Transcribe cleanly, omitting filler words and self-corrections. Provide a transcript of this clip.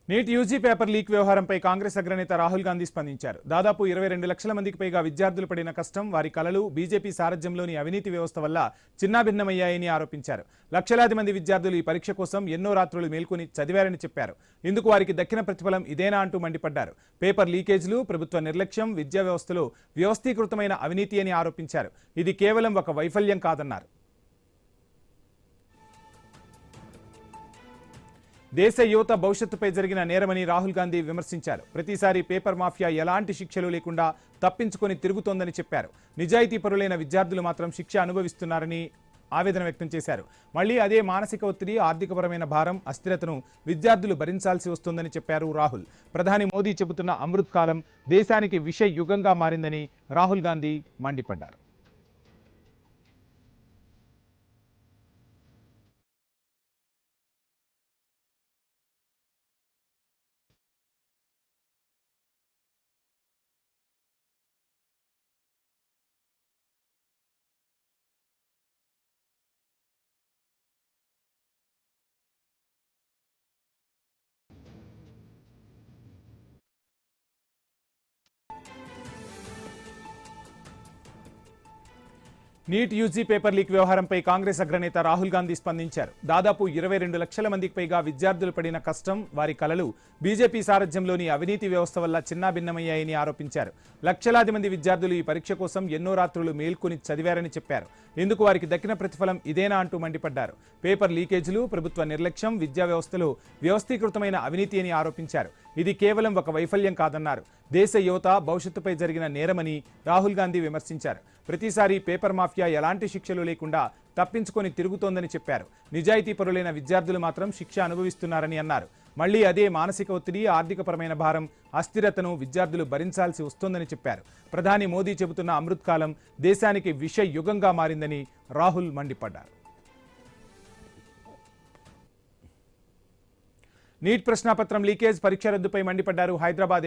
NEET UG paper leak వ్యవహారంపై కాంగ్రెస్ అగ్రనేత రాహుల్ గాంధీ స్పందించారు. దాదాపు 22 లక్షల మందికి పైగా విద్యార్థులు పడిన కష్టం, వారి కలలు బీజేపీ సారథ్యంలోని అవినీతి వ్యవస్థ వల్ల చిన్నాభిన్నమయ్యాయని ఆరోపించారు. లక్షలాది మంది విద్యార్థులు ఈ పరీక్ష కోసం ఎన్నో రాత్రులు మేల్కొని చదివారని చెప్పారు. ఇందుకు వారికి దక్కిన ప్రతిఫలం ఇదేనా అంటూ మండిపడ్డారు. పేపర్ లీకేజీలు, ప్రభుత్వ నిర్లక్ష్యం, విద్యా వ్యవస్థలో వ్యవస్థీకృతమైన అవినీతి అని ఆరోపించారు. ఇది కేవలం ఒక వైఫల్యం కాదన్నారు. దేశ యువత భవిష్యత్తుపై జరిగిన నేరమని రాహుల్ గాంధీ విమర్శించారు. ప్రతిసారి పేపర్ మాఫియా ఎలాంటి శిక్షలు లేకుండా తప్పించుకొని తిరుగుతోందని చెప్పారు. నిజాయితీపరులైన విద్యార్థులు మాత్రం శిక్ష అనుభవిస్తున్నారని ఆవేదన వ్యక్తం చేశారు. మళ్లీ అదే మానసిక ఒత్తిడి, ఆర్థికపరమైన భారం, అస్థిరతను విద్యార్థులు భరించాల్సి వస్తుందని చెప్పారు రాహుల్. ప్రధాని మోదీ చెబుతున్న అమృత్ కాలం దేశానికి విష యుగంగా మారిందని రాహుల్ గాంధీ మండిపడ్డారు. నీట్ యూజీ పేపర్ లీక్ వ్యవహారంపై కాంగ్రెస్ అగ్రనేత రాహుల్ గాంధీ స్పందించారు. దాదాపు 22 లక్షల మందికి పైగా విద్యార్థులు పడిన కష్టం, వారి కలలు బీజేపీ సారథ్యంలోని అవినీతి వ్యవస్థ వల్ల చిన్నాభిన్నమయ్యాయని ఆరోపించారు. లక్షలాది మంది విద్యార్థులు ఈ పరీక్ష కోసం ఎన్నో రాత్రులు మేల్కొని చదివారని చెప్పారు. ఇందుకు వారికి దక్కిన ప్రతిఫలం ఇదేనా అంటూ మండిపడ్డారు. పేపర్ లీకేజీలు, ప్రభుత్వ నిర్లక్ష్యం, విద్యా వ్యవస్థలో వ్యవస్థీకృతమైన అవినీతి అని ఆరోపించారు. ఇది కేవలం ఒక వైఫల్యం కాదన్నారు. దేశ యువత భవిష్యత్తుపై జరిగిన నేరమని రాహుల్ గాంధీ విమర్శించారు. ప్రతిసారి పేపర్ మాఫియా ఎలాంటి శిక్షలు లేకుండా తప్పించుకొని తిరుగుతోందని చెప్పారు. నిజాయితీపరులైన విద్యార్థులు మాత్రం శిక్ష అనుభవిస్తున్నారని అన్నారు. మళ్లీ అదే మానసిక ఒత్తిడి, ఆర్థికపరమైన భారం, అస్థిరతను విద్యార్థులు భరించాల్సి వస్తోందని చెప్పారు. ప్రధాని మోదీ చెబుతున్న అమృత్ కాలం దేశానికి విష యుగంగా మారిందని రాహుల్ మండిపడ్డారు. నీట్ ప్రశ్నాపత్రం లీకేజ్, పరీక్ష రద్దుపై మండిపడ్డారు. హైదరాబాద్